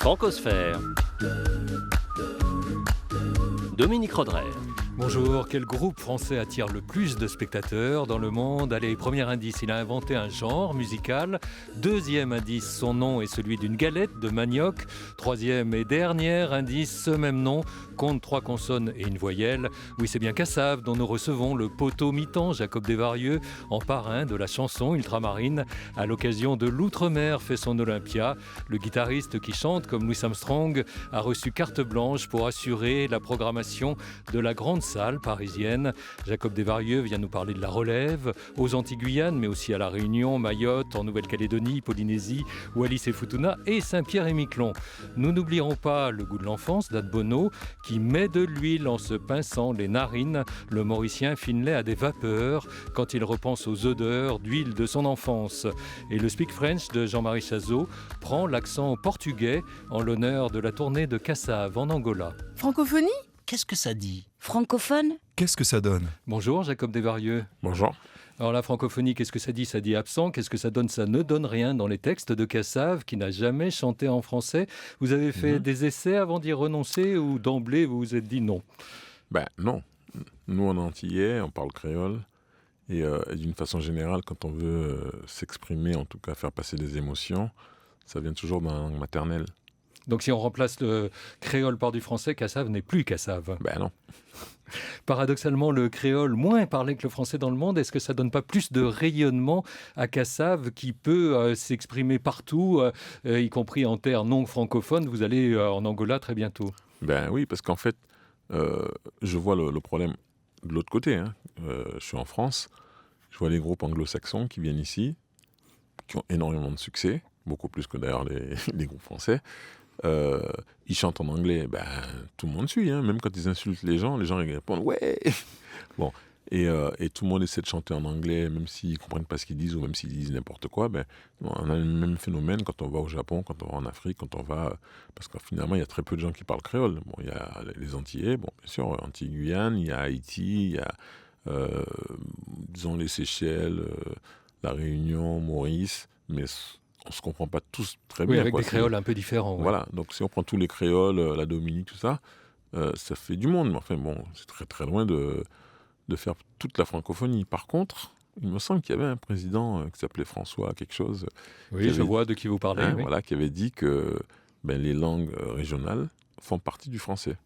Francosphère. Dominique Rodrer. Bonjour, quel groupe français attire le plus de spectateurs dans le monde? Allez, premier indice, il a inventé un genre musical. Deuxième indice, son nom est celui d'une galette de manioc. Troisième et dernier indice, ce même nom compte 3 consonnes et une voyelle. Oui, c'est bien Cassave dont nous recevons le poteau mi-temps Jacob Desvarieux en parrain de la chanson ultramarine. À l'occasion de l'Outre-mer fait son Olympia. Le guitariste qui chante comme Louis Armstrong a reçu carte blanche pour assurer la programmation de la grande salle parisienne. Jacob Desvarieux vient nous parler de la relève aux Antilles-Guyane, mais aussi à La Réunion, Mayotte, en Nouvelle-Calédonie, Polynésie, Wallis et Futuna et Saint-Pierre-et-Miquelon. Nous n'oublierons pas le goût de l'enfance d'Ad Bono qui met de l'huile en se pinçant les narines. Le Mauricien Finlay a des vapeurs quand il repense aux odeurs d'huile de son enfance. Et le Speak French de Jean-Marie Chazot prend l'accent portugais en l'honneur de la tournée de Cassave en Angola. Francophonie ? Qu'est-ce que ça dit ? Francophone ? Qu'est-ce que ça donne ? Bonjour Jacob Desvarieux. Bonjour. Alors la francophonie, qu'est-ce que ça dit ? Ça dit absent. Qu'est-ce que ça donne ? Ça ne donne rien dans les textes de Cassave qui n'a jamais chanté en français. Vous avez fait des essais avant d'y renoncer ou d'emblée vous vous êtes dit non ? Non. Nous en antillais, on parle créole. Et d'une façon générale, quand on veut s'exprimer, en tout cas faire passer des émotions, ça vient toujours dans la langue maternelle. Donc si on remplace le créole par du français, Cassave n'est plus Cassave. Non. Paradoxalement, le créole moins parlé que le français dans le monde, est-ce que ça donne pas plus de rayonnement à Cassave qui peut s'exprimer partout, y compris en terre non francophone? Vous allez en Angola très bientôt. Oui, parce qu'en fait, je vois le problème de l'autre côté. Je suis en France, je vois les groupes anglo-saxons qui viennent ici, qui ont énormément de succès, beaucoup plus que d'ailleurs les groupes français. Ils chantent en anglais, tout le monde suit, même quand ils insultent les gens ils répondent ouais. Bon, et tout le monde essaie de chanter en anglais, même s'ils ne comprennent pas ce qu'ils disent ou même s'ils disent n'importe quoi. On a le même phénomène quand on va au Japon, quand on va en Afrique, parce que finalement il y a très peu de gens qui parlent créole. Bon, il y a les Antillais, bien sûr, Antilles-Guyane, il y a Haïti, il y a disons les Seychelles, la Réunion, Maurice, mais on ne se comprend pas tous très bien. Avec des créoles un peu différents. Ouais. Voilà, donc si on prend tous les créoles, la Dominique, tout ça, ça fait du monde. Mais c'est très très loin de faire toute la francophonie. Par contre, il me semble qu'il y avait un président qui s'appelait François quelque chose. Oui, je vois de qui vous parlez. Oui. Voilà, qui avait dit que les langues régionales font partie du français.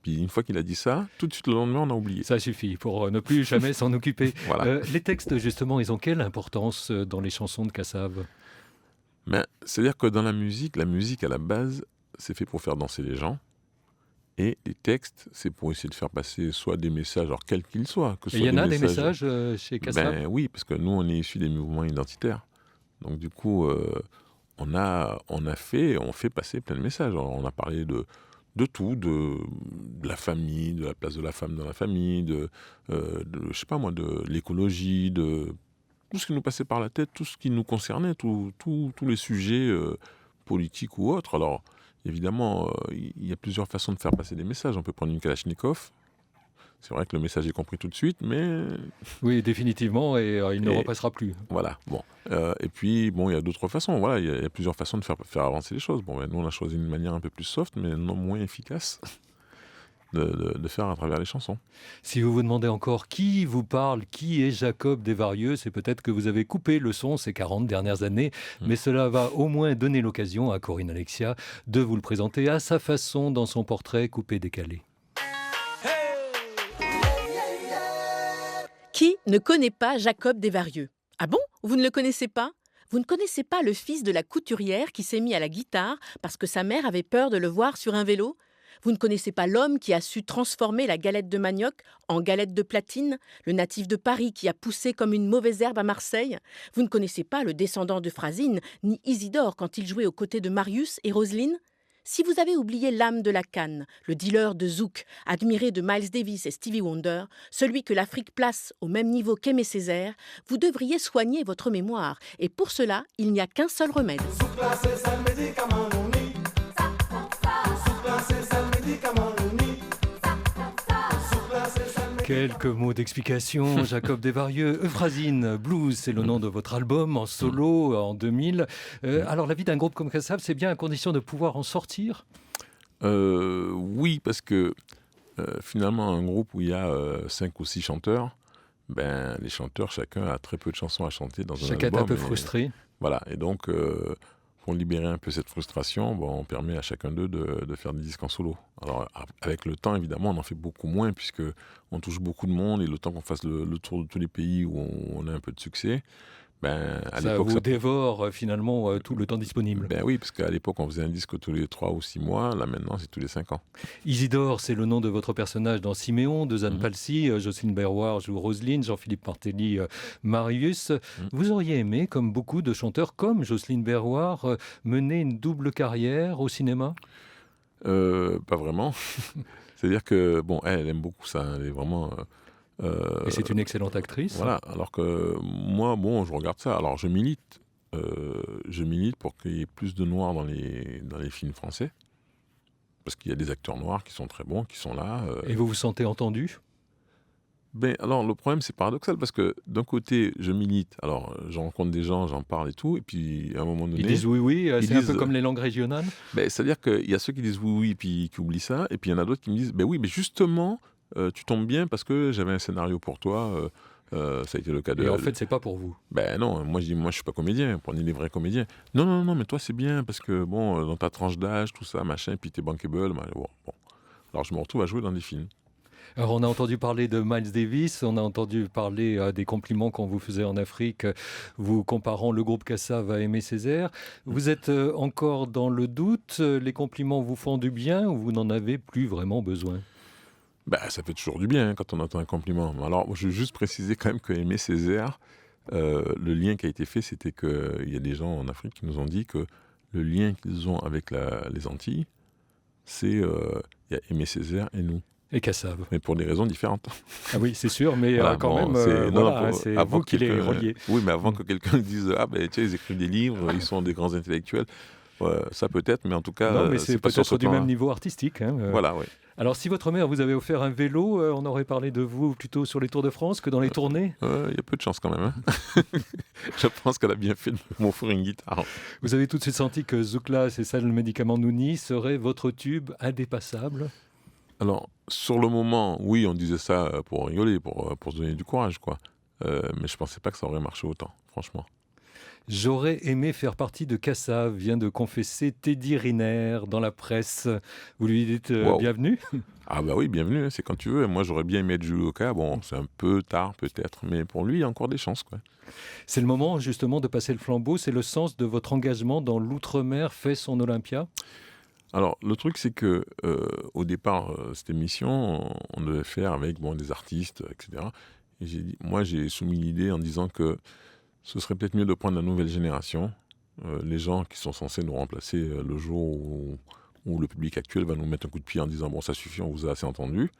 Puis une fois qu'il a dit ça, tout de suite le lendemain, on a oublié. Ça suffit pour ne plus jamais s'en occuper. Voilà. Les textes, justement, ils ont quelle importance dans les chansons de Cassave ? C'est-à-dire que dans la musique à la base, c'est fait pour faire danser les gens. Et les textes, c'est pour essayer de faire passer soit des messages, alors quels qu'ils soient. Et il y en a des messages chez Cassave ? Oui, parce que nous, on est issus des mouvements identitaires. Donc du coup, on fait passer plein de messages. Alors, on a parlé de tout, de la famille, de la place de la femme dans la famille, de l'écologie, de tout ce qui nous passait par la tête, tout ce qui nous concernait, tous les sujets politiques ou autres. Alors, évidemment, il y a plusieurs façons de faire passer des messages. On peut prendre une Kalachnikov. C'est vrai que le message est compris tout de suite, mais... Oui, définitivement, et il ne repassera plus. Voilà, bon. Et puis, il y a d'autres façons. Voilà, il y a plusieurs façons de faire avancer les choses. Nous, on a choisi une manière un peu plus soft, mais non moins efficace de faire à travers les chansons. Si vous vous demandez encore qui vous parle, qui est Jacob Desvarieux, c'est peut-être que vous avez coupé le son ces 40 dernières années, mais cela va au moins donner l'occasion à Corinne Alexia de vous le présenter à sa façon dans son portrait coupé-décalé. Qui ne connaît pas Jacob Desvarieux ? Ah bon ? Vous ne le connaissez pas ? Vous ne connaissez pas le fils de la couturière qui s'est mis à la guitare parce que sa mère avait peur de le voir sur un vélo ? Vous ne connaissez pas l'homme qui a su transformer la galette de manioc en galette de platine, le natif de Paris qui a poussé comme une mauvaise herbe à Marseille. Vous ne connaissez pas le descendant de Phrasine, ni Isidore quand il jouait aux côtés de Marius et Roselyne. Si vous avez oublié l'âme de la canne, le dealer de zouk, admiré de Miles Davis et Stevie Wonder, celui que l'Afrique place au même niveau qu'Aimé Césaire, vous devriez soigner votre mémoire. Et pour cela, il n'y a qu'un seul remède. Quelques mots d'explication, Jacob Desvarieux. Euphrasine Blues, c'est le nom de votre album en solo en 2000. Alors la vie d'un groupe comme Kassav, c'est bien à condition de pouvoir en sortir? Oui, parce que finalement, un groupe où il y a 5 ou 6 chanteurs, les chanteurs, chacun a très peu de chansons à chanter dans un Chacun album. est un peu frustré. Voilà, et donc pour libérer un peu cette frustration, on permet à chacun d'eux de faire des disques en solo. Alors avec le temps, évidemment, on en fait beaucoup moins puisque on touche beaucoup de monde et le temps qu'on fasse le tour de tous les pays où on a un peu de succès, à Ça l'époque, vous dévore finalement tout le temps disponible. oui, parce qu'à l'époque, on faisait un disque tous les 3 ou 6 mois. Là, maintenant, c'est tous les 5 ans. Isidore, c'est le nom de votre personnage dans Siméon, de Zane Palsy, Jocelyne Berroir joue Roselyne, Jean-Philippe Martelly, Marius. Vous auriez aimé, comme beaucoup de chanteurs, comme Jocelyne Berroir, mener une double carrière au cinéma? Pas vraiment. C'est-à-dire que, elle aime beaucoup ça. Elle est vraiment... Et c'est une excellente actrice. Voilà, alors que moi, je regarde ça. Alors, je milite pour qu'il y ait plus de noirs dans les films français. Parce qu'il y a des acteurs noirs qui sont très bons, qui sont là. Et vous vous sentez entendu? Alors, le problème, c'est paradoxal, parce que d'un côté, je milite. Alors, je rencontre des gens, j'en parle et tout. Et puis, à un moment donné... Ils disent oui, ils c'est un disent, peu comme les langues régionales? C'est-à-dire qu'il y a ceux qui disent oui, et puis qui oublient ça. Et puis, il y en a d'autres qui me disent, oui, mais justement... tu tombes bien parce que j'avais un scénario pour toi, ça a été le cas de... Et en fait, c'est pas pour vous. Non, moi je suis pas comédien, prenez les vrais comédiens. Non, mais toi c'est bien parce que dans ta tranche d'âge, tout ça, machin, puis t'es bankable, bon. Alors je me retrouve à jouer dans des films. Alors, on a entendu parler de Miles Davis, on a entendu parler des compliments qu'on vous faisait en Afrique, vous comparant le groupe Kassav à Aimé Césaire. Vous êtes encore dans le doute, les compliments vous font du bien ou vous n'en avez plus vraiment besoin? Ça fait toujours du bien quand on entend un compliment. Alors, je veux juste préciser quand même que Aimé Césaire, le lien qui a été fait, c'était qu'il y a des gens en Afrique qui nous ont dit que le lien qu'ils ont avec les Antilles, c'est il y a Aimé Césaire et nous. Et Kassav. Mais pour des raisons différentes. Ah oui, c'est sûr, mais quand même, c'est vous qui les reliez. Oui, mais avant que quelqu'un dise « Ah, tiens, ils écrivent des livres, ils sont des grands intellectuels », ça peut-être, mais en tout cas... Non, mais c'est pas peut-être du même niveau artistique. Voilà, oui. Alors, si votre mère vous avait offert un vélo, on aurait parlé de vous plutôt sur les Tours de France que dans les tournées? Il y a peu de chance quand même. Je pense qu'elle a bien fait de m'offrir une guitare. Vous avez tout de suite senti que Zoukla, c'est ça le médicament Nouni, serait votre tube indépassable? Alors, sur le moment, oui, on disait ça pour rigoler, pour se donner du courage, quoi. Mais je ne pensais pas que ça aurait marché autant, franchement. J'aurais aimé faire partie de Kassav, vient de confesser Teddy Riner dans la presse. Vous lui dites bienvenue? Ah oui, bienvenue, c'est quand tu veux. Moi, j'aurais bien aimé être judoka. C'est un peu tard peut-être, mais pour lui, il y a encore des chances, quoi. C'est le moment justement de passer le flambeau, c'est le sens de votre engagement dans l'Outre-mer fait son Olympia? Alors, le truc, c'est que au départ, cette émission, on devait faire avec des artistes, etc. Et j'ai soumis l'idée en disant que ce serait peut-être mieux de prendre la nouvelle génération, les gens qui sont censés nous remplacer le jour où le public actuel va nous mettre un coup de pied en disant « ça suffit, on vous a assez entendu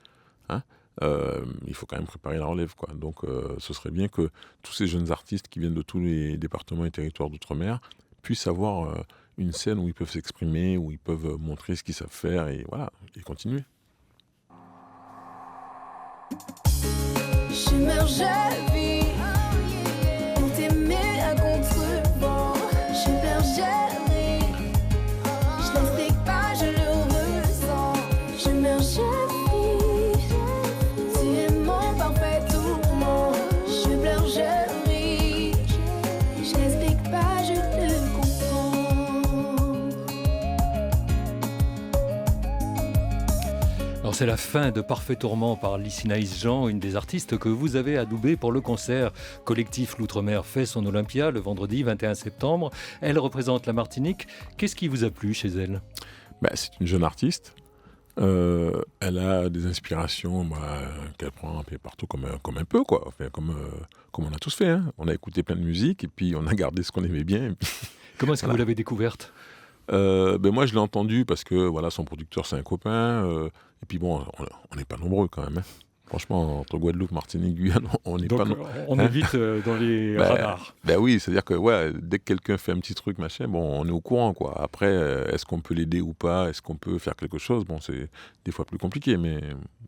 hein ». Il faut quand même préparer la relève, quoi. Donc, ce serait bien que tous ces jeunes artistes qui viennent de tous les départements et territoires d'outre-mer puissent avoir une scène où ils peuvent s'exprimer, où ils peuvent montrer ce qu'ils savent faire et voilà, et continuer. Je vis pour t'aimer à contre-vent. Je pleure, je ris, je l'explique pas, je le ressens. Je meurs, je vis, tu es mon parfait tourment. Je pleure, je ris, je l'explique pas, je le comprends. Alors c'est la fin de Parfait Tourment par Lycinaïs Jean, une des artistes que vous avez adoubée pour le concert collectif L'Outre-mer fait son Olympia le vendredi 21 septembre. Elle représente la Martinique. Qu'est-ce qui vous a plu chez elle? C'est une jeune artiste. Elle a des inspirations qu'elle prend un peu partout comme un peu, quoi. Enfin, comme on a tous fait. Hein. On a écouté plein de musique et puis on a gardé ce qu'on aimait bien. Comment est-ce que vous l'avez découverte? Moi, je l'ai entendue parce que son producteur, c'est un copain. Et puis on n'est pas nombreux quand même. Hein. Franchement, entre Guadeloupe, Martinique, Guyane, on n'est Donc pas... on est vite dans les radars. Ben oui, c'est-à-dire que dès que quelqu'un fait un petit truc, machin, bon, on est au courant, quoi. Après, est-ce qu'on peut l'aider ou pas? Est-ce qu'on peut faire quelque chose? Bon, c'est des fois plus compliqué, mais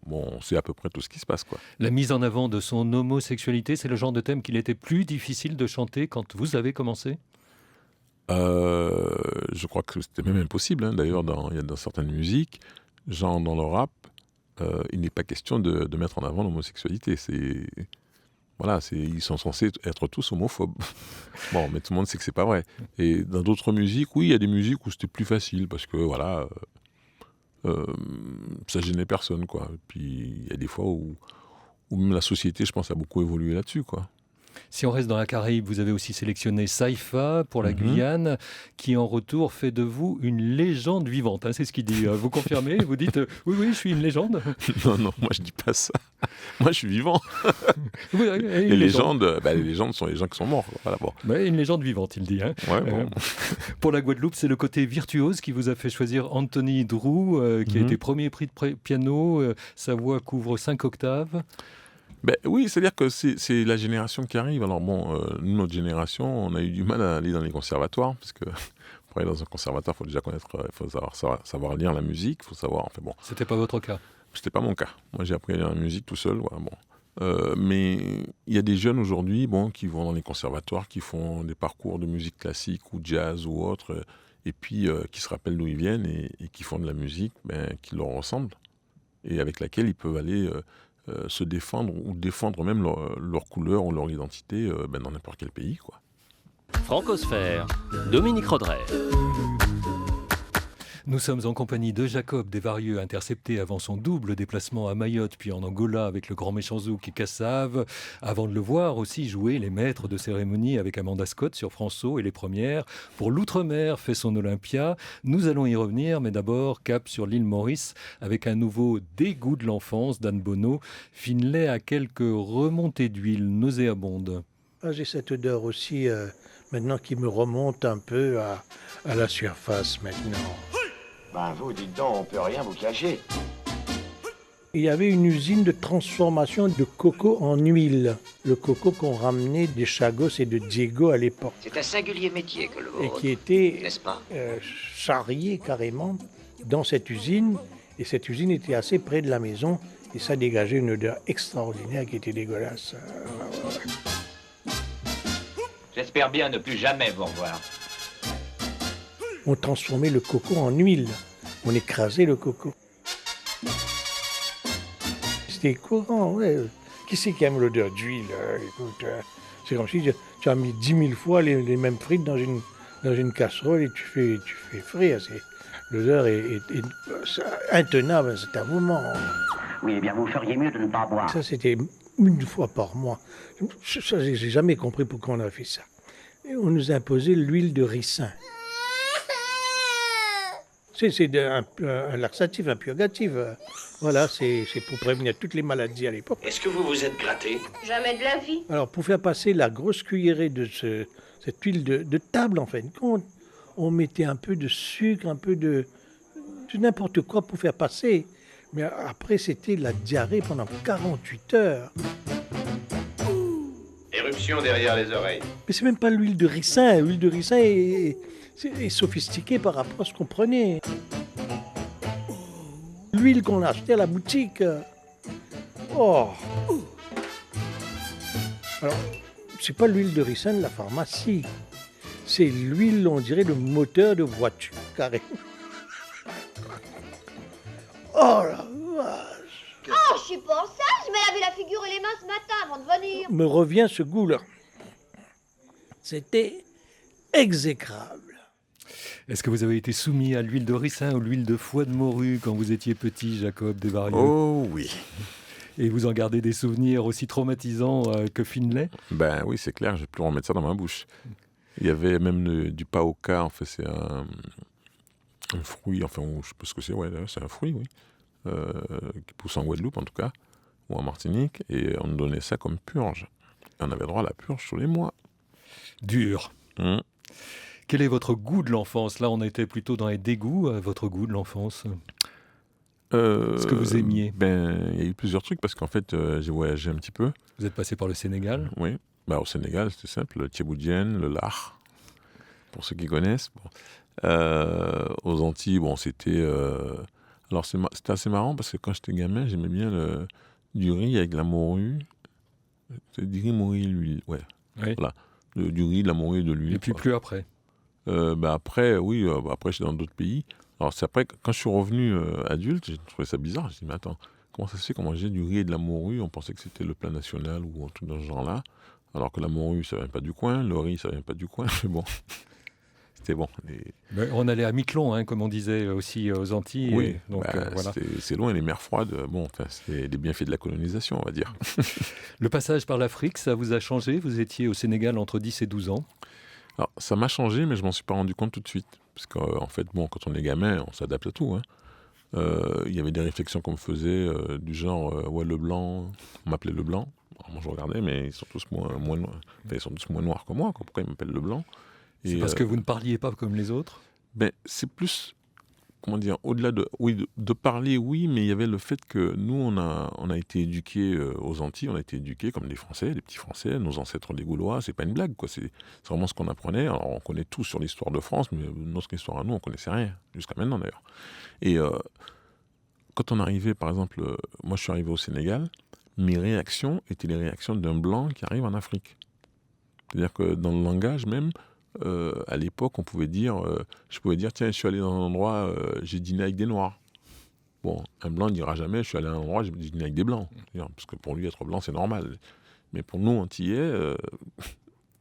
bon, c'est à peu près tout ce qui se passe, quoi. La mise en avant de son homosexualité, c'est le genre de thème qu'il était plus difficile de chanter quand vous avez commencé? Je crois que c'était même impossible, hein. D'ailleurs, dans certaines musiques, genre dans le rap, il n'est pas question de mettre en avant l'homosexualité. Ils sont censés être tous homophobes. Bon, mais tout le monde sait que c'est pas vrai. Et dans d'autres musiques, oui, il y a des musiques où c'était plus facile parce que ça gênait personne, quoi. Et puis il y a des fois où même la société, je pense, a beaucoup évolué là-dessus, quoi. Si on reste dans la Caraïbe, vous avez aussi sélectionné Saïfa pour la Mhm. Guyane, qui en retour fait de vous une légende vivante, hein, c'est ce qu'il dit. Vous confirmez? Vous dites oui, je suis une légende? Non, moi je dis pas ça. Moi je suis vivant. Oui, Les légendes sont les gens qui sont morts, quoi. Voilà, bon. Ouais, une légende vivante, il dit. Hein. Ouais, bon. Pour la Guadeloupe, c'est le côté virtuose qui vous a fait choisir Anthony Drew, qui a Mhm. été premier prix de piano. Sa voix couvre 5 octaves. Ben oui, c'est-à-dire que c'est la génération qui arrive. Alors bon, nous, notre génération, on a eu du mal à aller dans les conservatoires, parce que pour aller dans un conservatoire, il faut déjà connaître, il faut savoir lire la musique, il faut savoir, enfin bon, C'était pas votre cas. c'était pas mon cas. Moi, j'ai appris à lire la musique tout seul, voilà, bon. Mais il y a des jeunes aujourd'hui, bon, qui vont dans les conservatoires, qui font des parcours de musique classique ou jazz ou autre, et puis qui se rappellent d'où ils viennent et qui font de la musique, qui leur ressemble et avec laquelle ils peuvent aller se défendre ou défendre même leur couleur ou leur identité dans n'importe quel pays, quoi. Francosphère, Dominique Rodrey. Nous sommes en compagnie de Jacob Desvarieux, intercepté avant son double déplacement à Mayotte, puis en Angola avec le grand méchant zouk et Kassav, avant de le voir aussi jouer les maîtres de cérémonie avec Amanda Scott sur François et les premières. Pour l'Outre-mer fait son Olympia. Nous allons y revenir, mais d'abord cap sur l'île Maurice avec un nouveau dégoût de l'enfance d'Anne Bonneau. Finlay a quelques remontées d'huile nauséabondes. Ah, j'ai cette odeur aussi maintenant qui me remonte un peu à la surface maintenant. Ben vous, dites donc, on peut rien vous cacher. Il y avait une usine de transformation de coco en huile. Le coco qu'on ramenait des Chagos et de Diego à l'époque. C'est un singulier métier que le Et vôtre, qui était n'est-ce pas? charrié carrément dans cette usine. Et cette usine était assez près de la maison. Et ça dégageait une odeur extraordinaire qui était dégueulasse. J'espère bien ne plus jamais vous revoir. On transformait le coco en huile. On écrasait le coco. C'était courant, ouais. Qui c'est qui aime l'odeur d'huile? Écoute, c'est comme si tu as mis 10 000 fois les mêmes frites dans une casserole et tu fais frire. L'odeur est intenable, c'est un moment. Oui, eh bien vous feriez mieux de ne pas boire. Ça, c'était une fois par mois. Ça, j'ai jamais compris pourquoi on a fait ça. Et on nous a imposé l'huile de ricin. C'est un laxatif, un purgatif. Voilà, c'est pour prévenir toutes les maladies à l'époque. Est-ce que vous vous êtes gratté? Jamais de la vie. Alors, pour faire passer la grosse cuillerée de cette huile de table, en fin de compte, on mettait un peu de sucre, un peu de n'importe quoi pour faire passer. Mais après, c'était la diarrhée pendant 48 heures. Éruption derrière les oreilles. Mais c'est même pas l'huile de ricin. L'huile de ricin est sophistiquée par rapport à ce qu'on prenait. L'huile qu'on a achetée à la boutique. Oh. Alors, c'est pas l'huile de ricin de la pharmacie. C'est l'huile, on dirait, de moteur de voiture, carrément. Oh la vache! Oh, je suis pas sage, je m'ai lavé la figure et les mains ce matin avant de venir. Me revient ce goût-là. C'était exécrable. Est-ce que vous avez été soumis à l'huile de ricin ou l'huile de foie de morue quand vous étiez petit, Jacob Desvarieux? Oh oui. Et vous en gardez des souvenirs aussi traumatisants que Finlay? Ben oui, c'est clair, j'ai plus remettre ça dans ma bouche. Il y avait même du paoka, en fait, c'est un fruit, enfin, je sais pas ce que c'est, ouais, c'est un fruit, oui, qui pousse en Guadeloupe en tout cas, ou en Martinique, et on nous donnait ça comme purge. Et on avait droit à la purge tous les mois. Dur. Quel est votre goût de l'enfance? Là, on était plutôt dans les dégoûts. Votre goût de l'enfance? Ce que vous aimiez? Il y a eu plusieurs trucs parce qu'en fait, j'ai voyagé un petit peu. Vous êtes passé par le Sénégal? Oui. Au Sénégal, c'était simple. Le Thieboudienne, le lard, pour ceux qui connaissent. Bon. Aux Antilles, c'était... Alors, c'était assez marrant parce que quand j'étais gamin, j'aimais bien du riz avec de la morue. C'est du riz, morue et l'huile, ouais. Oui. Voilà. Du riz, de la morue et de l'huile. Et puis plus après? Après, oui, après, j'étais dans d'autres pays. Alors, c'est après, quand je suis revenu adulte, j'ai trouvé ça bizarre. J'ai dit, mais attends, comment ça se fait qu'on mangeait du riz et de la morue? On pensait que c'était le plat national ou un truc dans ce genre-là. Alors que la morue, ça vient pas du coin, le riz, ça vient pas du coin. Mais bon, c'était bon. On allait à Miquelon, comme on disait aussi aux Antilles. Oui, donc, voilà. c'est loin, les mers froides. C'est les bienfaits de la colonisation, on va dire. Le passage par l'Afrique, ça vous a changé? Vous étiez au Sénégal entre 10 et 12 ans. Alors, ça m'a changé, mais je m'en suis pas rendu compte tout de suite. Parce qu'en fait, quand on est gamin, on s'adapte à tout. Il y avait des réflexions qu'on me faisait du genre, le blanc, on m'appelait le blanc. Alors, moi, je regardais, mais ils sont tous moins noirs que moi. Pourquoi ils m'appellent le blanc? C'est parce que vous ne parliez pas comme les autres? C'est plus, comment dire, au-delà de parler, oui, mais il y avait le fait que nous, on a été éduqués aux Antilles, on a été éduqués comme des Français, des petits Français, nos ancêtres les Gaulois, c'est pas une blague, quoi. C'est vraiment ce qu'on apprenait. Alors, on connaît tout sur l'histoire de France, mais notre histoire à nous, on connaissait rien, jusqu'à maintenant d'ailleurs. Et quand on arrivait, par exemple, moi je suis arrivé au Sénégal, mes réactions étaient les réactions d'un blanc qui arrive en Afrique. C'est-à-dire que dans le langage même, à l'époque, je pouvais dire, tiens, je suis allé dans un endroit, j'ai dîné avec des Noirs. Bon, un blanc ne dira jamais, je suis allé à un endroit, j'ai dîné avec des Blancs. Parce que pour lui, être blanc, c'est normal. Mais pour nous, Antillais,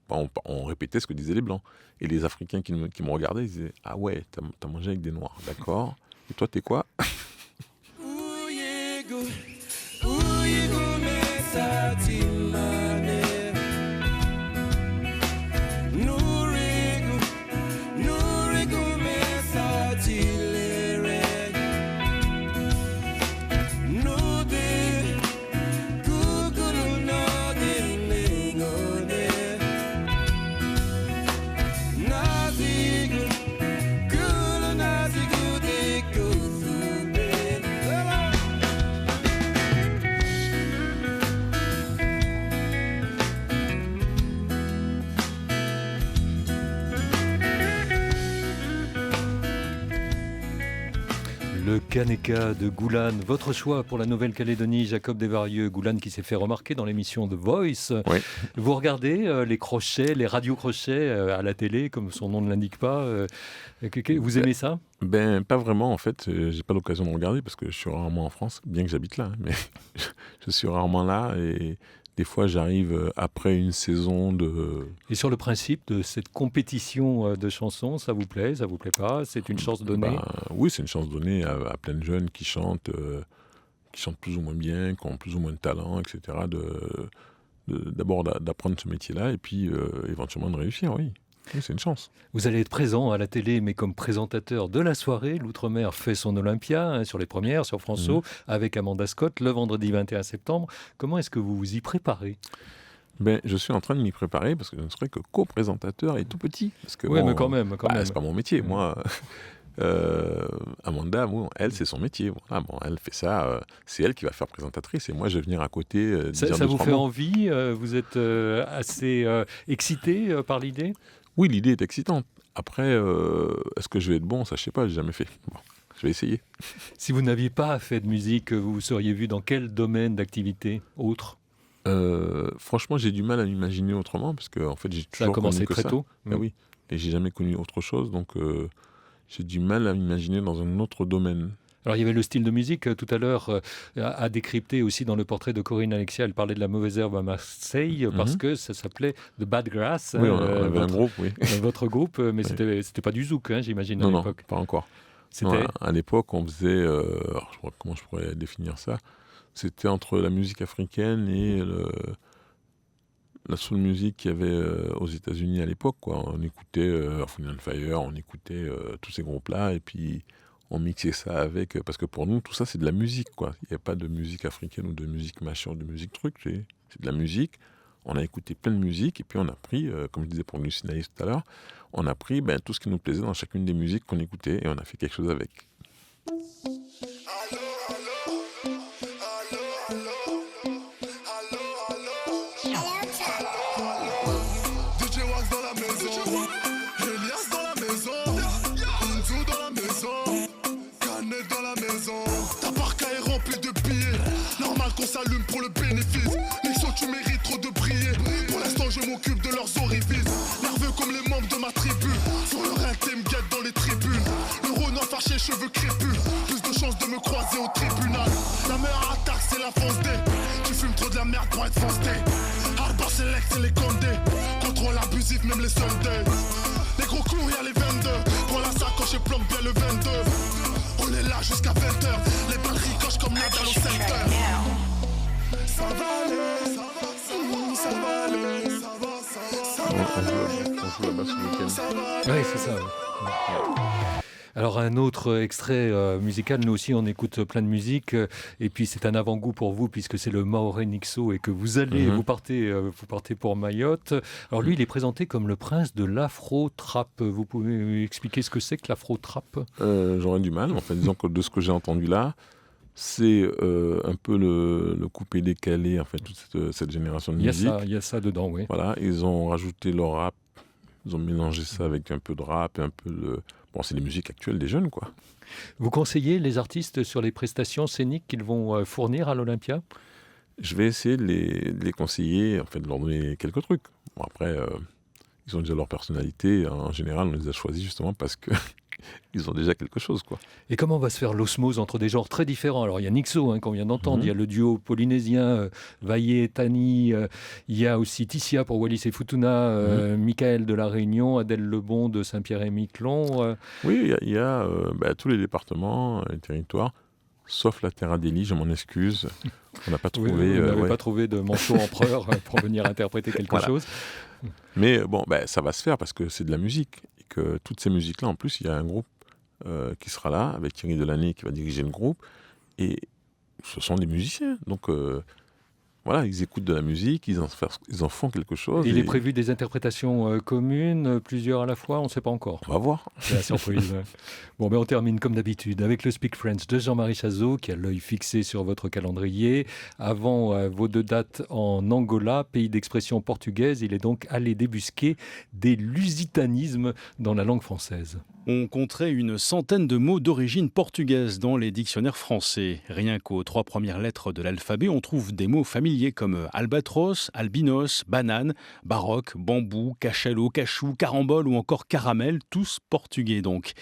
on répétait ce que disaient les Blancs. Et les Africains qui me regardaient, ils disaient, ah ouais, t'as mangé avec des Noirs, d'accord. Et toi, t'es quoi? Le Kaneka de Goulan, votre choix pour la Nouvelle-Calédonie, Jacob Desvarieux. Goulan qui s'est fait remarquer dans l'émission The Voice. Oui. Vous regardez les crochets, les radiocrochets à la télé, comme son nom ne l'indique pas. Vous aimez ça? Pas vraiment en fait. J'ai pas l'occasion de regarder parce que je suis rarement en France, bien que j'habite là. Mais je suis rarement là et des fois j'arrive après une saison de... Et sur le principe de cette compétition de chansons, ça vous plaît pas? C'est une chance donnée? Oui, c'est une chance donnée à plein de jeunes qui chantent plus ou moins bien, qui ont plus ou moins de talent, etc. D'abord d'apprendre ce métier-là et puis éventuellement de réussir, oui. Oui, c'est une chance. Vous allez être présent à la télé, mais comme présentateur de la soirée. L'Outre-mer fait son Olympia sur les premières, sur France O, avec Amanda Scott, le vendredi 21 septembre. Comment est-ce que vous vous y préparez? Je suis en train de m'y préparer parce que je ne serai que co-présentateur et tout petit. Oui, mais quand même. C'est pas mon métier. Moi, Amanda, elle, c'est son métier. Voilà, elle fait ça. C'est elle qui va faire présentatrice et moi, je vais venir à côté. Ça vous fait envie? Vous êtes assez excité par l'idée? Oui, l'idée est excitante. Après, est-ce que je vais être bon? Ça, je sais pas, j'ai jamais fait. Bon, je vais essayer. Si vous n'aviez pas fait de musique, vous seriez vu dans quel domaine d'activité autre? Franchement, j'ai du mal à m'imaginer autrement parce que en fait, j'ai toujours commencé connu que très tôt. Oui, et j'ai jamais connu autre chose, donc j'ai du mal à m'imaginer dans un autre domaine. Alors il y avait le style de musique tout à l'heure à décrypter aussi dans le portrait de Corinne Alexia. Elle parlait de la mauvaise herbe à Marseille parce que ça s'appelait The Bad Grass. Oui, on avait un groupe, oui. Votre groupe, mais c'était pas du zouk, j'imagine, à l'époque. Non, pas encore. Non, à l'époque, on faisait... comment je pourrais définir ça? C'était entre la musique africaine et la soul music qu'il y avait aux États-Unis à l'époque, quoi. On écoutait Earth, Wind & Fire, on écoutait tous ces groupes-là, et puis on mixait ça avec... Parce que pour nous, tout ça, c'est de la musique, quoi. Il n'y a pas de musique africaine ou de musique machin, ou de musique truc. C'est de la musique. On a écouté plein de musique, et puis on a pris, comme je disais pour Lucinaïs tout à l'heure, on a pris tout ce qui nous plaisait dans chacune des musiques qu'on écoutait, et on a fait quelque chose avec. leur attaque, c'est la fonce D. Tu fumes trop de la merde pour être foncé. Hardcore select, c'est les condés. Contrôle abusif, même les Sundays. Les gros coups, y'a les 22. Prends la sacoche et planque bien le 22. On est là jusqu'à 20h. Les balles ricochent comme Nadal au secteur. Ça va aller, ça va aller, ça va aller. On joue là-bas ce week-end. Oui, c'est ça. Ouais. Alors un autre extrait musical, nous aussi on écoute plein de musique et puis c'est un avant-goût pour vous puisque c'est le Maoré Nixo et que vous allez, vous partez pour Mayotte. Alors lui il est présenté comme le prince de l'afro-trap. Vous pouvez expliquer ce que c'est que l'afro-trap? J'aurais du mal, en fait, disons que de ce que j'ai entendu là, c'est un peu le coupé-décalé, en fait, toute cette génération de musique. Il y a ça dedans, oui. Voilà, ils ont rajouté le rap, ils ont mélangé ça avec un peu de rap et un peu de... Bon, c'est les musiques actuelles des jeunes, quoi. Vous conseillez les artistes sur les prestations scéniques qu'ils vont fournir à l'Olympia? Je vais essayer de les conseiller, en fait, de leur donner quelques trucs. Bon, après, ils ont déjà leur personnalité. En général, on les a choisis justement parce que ils ont déjà quelque chose, quoi. Et comment va se faire l'osmose entre des genres très différents? Alors, il y a Nixo, qu'on vient d'entendre, il y a le duo polynésien, Vaillé, Tani, il y a aussi Tissia pour Wallis et Futuna, Michael de La Réunion, Adèle Lebon de Saint-Pierre-et-Miquelon. Oui, il y a tous les départements, les territoires, sauf la Terre Adélie, je m'en excuse. On n'a pas trouvé... vous n'avez pas trouvé de manchot empereur pour venir interpréter quelque chose. Mais bon, ça va se faire parce que c'est de la musique. Et que toutes ces musiques-là, en plus, il y a un groupe qui sera là, avec Thierry Delaney qui va diriger le groupe. Et ce sont des musiciens. Donc voilà, ils écoutent de la musique, ils en font quelque chose. Il est prévu des interprétations communes, plusieurs à la fois, on ne sait pas encore. On va voir. C'est la surprise. Bon, on termine comme d'habitude avec le Speak French de Jean-Marie Chazot, qui a l'œil fixé sur votre calendrier. Avant vos 2 dates en Angola, pays d'expression portugaise, il est donc allé débusquer des lusitanismes dans la langue française. On compterait une centaine de mots d'origine portugaise dans les dictionnaires français. Rien qu'aux 3 premières lettres de l'alphabet, on trouve des mots familiers comme albatros, albinos, banane, baroque, bambou, cachalot, cachou, carambole ou encore caramel, tous portugais donc.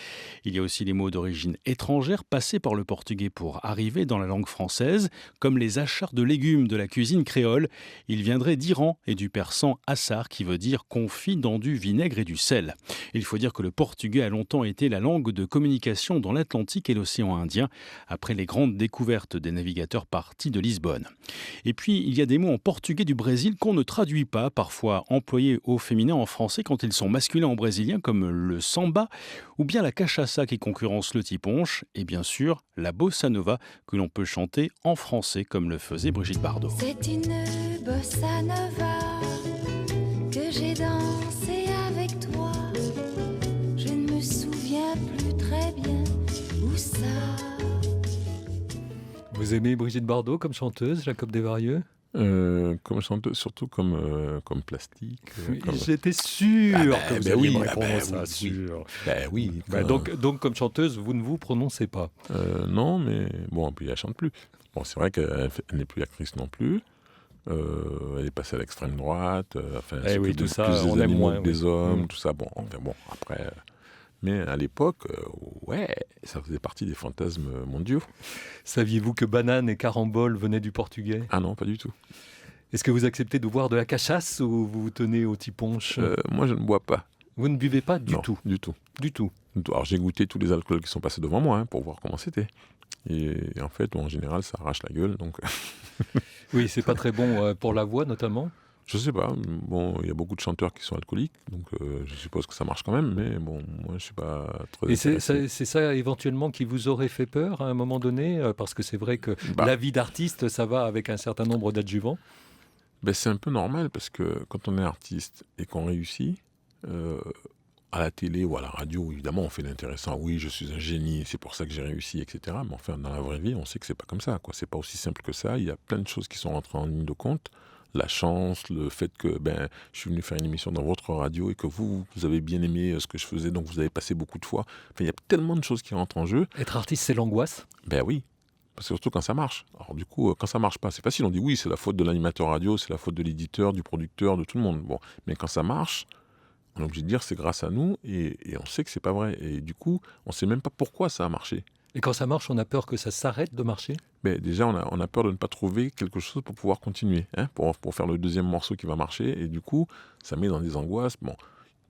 Il y a aussi les mots d'origine étrangère passés par le portugais pour arriver dans la langue française, comme les achards de légumes de la cuisine créole. Ils viendraient d'Iran et du persan assar qui veut dire confit dans du vinaigre et du sel. Il faut dire que le portugais a longtemps été la langue de communication dans l'Atlantique et l'océan Indien, après les grandes découvertes des navigateurs partis de Lisbonne. Et puis, il y a des mots en portugais du Brésil qu'on ne traduit pas, parfois employés au féminin en français quand ils sont masculins en brésilien, comme le samba, ou bien la cachaça qui concurrence le tiponche, et bien sûr, la bossa nova que l'on peut chanter en français comme le faisait Brigitte Bardot. C'est une bossa nova que j'ai dansée avec toi. Je ne me souviens plus très bien où ça. Vous aimez Brigitte Bardot comme chanteuse, Jacob Desvarieux? Comme chanteuse, surtout comme plastique. J'étais sûr que vous alliez me répondre ça, oui. sûr. Oui. Donc, comme chanteuse, vous ne vous prononcez pas? Non, mais bon, puis elle chante plus. Bon, c'est vrai qu'elle n'est plus actrice non plus. Elle est passée à l'extrême droite. Oui, tout ça, plus on des aime animaux moins. que des hommes, tout ça. Bon, après... Mais à l'époque, ça faisait partie des fantasmes mondiaux. Saviez-vous que banane et carambole venaient du portugais? Ah non, pas du tout. Est-ce que vous acceptez de boire de la cachasse ou vous vous tenez au tiponche? Moi, je ne bois pas. Vous ne buvez pas du tout? Du tout. Du tout. Alors, j'ai goûté tous les alcools qui sont passés devant moi pour voir comment c'était. Et en fait, en général, ça arrache la gueule. Donc... Oui, c'est pas très bon pour la voix, notamment. Je sais pas. Bon, il y a beaucoup de chanteurs qui sont alcooliques, donc je suppose que ça marche quand même, mais bon, moi je suis pas très. Et c'est ça éventuellement qui vous aurait fait peur à un moment donné, parce que c'est vrai que la vie d'artiste, ça va avec un certain nombre d'adjuvants. C'est un peu normal parce que quand on est artiste et qu'on réussit, à la télé ou à la radio, évidemment, on fait l'intéressant. Oui, je suis un génie, c'est pour ça que j'ai réussi, etc. Mais enfin, dans la vraie vie, on sait que c'est pas comme ça, quoi. C'est pas aussi simple que ça. Il y a plein de choses qui sont rentrées en ligne de compte. La chance, le fait que je suis venu faire une émission dans votre radio et que vous avez bien aimé ce que je faisais, donc vous avez passé beaucoup de fois. Enfin, il y a tellement de choses qui rentrent en jeu. Être artiste, c'est l'angoisse? Oui, parce que surtout quand ça marche. Alors du coup, quand ça marche pas, c'est facile. On dit oui, c'est la faute de l'animateur radio, c'est la faute de l'éditeur, du producteur, de tout le monde. Bon, mais quand ça marche, on est obligé de dire c'est grâce à nous et on sait que c'est pas vrai. Et du coup, on sait même pas pourquoi ça a marché. Et quand ça marche, on a peur que ça s'arrête de marcher? Mais déjà, on a peur de ne pas trouver quelque chose pour pouvoir continuer, hein, pour faire le deuxième morceau qui va marcher. Et du coup, ça met dans des angoisses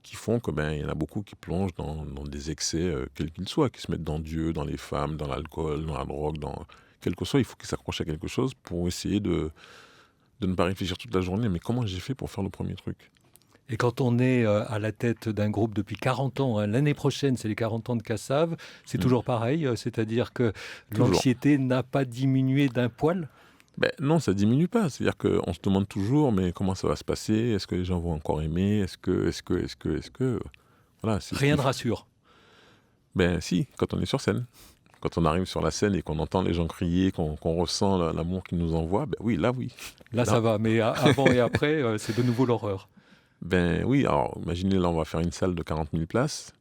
qui font que il y en a beaucoup qui plongent dans des excès, quels qu'ils soient, qui se mettent dans Dieu, dans les femmes, dans l'alcool, dans la drogue, dans quel que soit. Il faut qu'ils s'accrochent à quelque chose pour essayer de ne pas réfléchir toute la journée. Mais comment j'ai fait pour faire le premier truc? Et quand on est à la tête d'un groupe depuis 40 ans, hein, l'année prochaine, c'est les 40 ans de Kassav, c'est toujours pareil, c'est-à-dire que l'anxiété n'a pas diminué d'un poil? Non, ça diminue pas. C'est-à-dire qu'on se demande toujours, mais comment ça va se passer? Est-ce que les gens vont encore aimer? Est-ce que... Voilà, Rien ne rassure. Si, quand on est sur scène. Quand on arrive sur la scène et qu'on entend les gens crier, qu'on ressent l'amour qu'ils nous envoient, oui. Là, ça va, mais avant et après, c'est de nouveau l'horreur. Oui, alors imaginez, là, on va faire une salle de 40 000 places.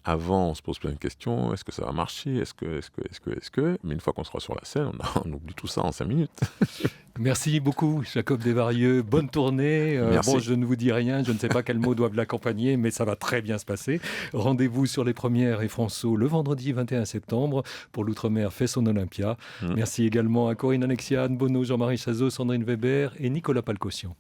Avant, on se pose plein de questions. Est-ce que ça va marcher? Est-ce que... Mais une fois qu'on sera sur la scène, on oublie tout ça en 5 minutes. Merci beaucoup, Jacob Desvarieux. Bonne tournée. Merci. Je ne vous dis rien. Je ne sais pas quels mots doivent l'accompagner, mais ça va très bien se passer. Rendez-vous sur les Premières et François le vendredi 21 septembre pour l'Outre-mer fait son Olympia. Merci également à Corinne Alexiane, Bono, Jean-Marie Chazot, Sandrine Weber et Nicolas Palcossian.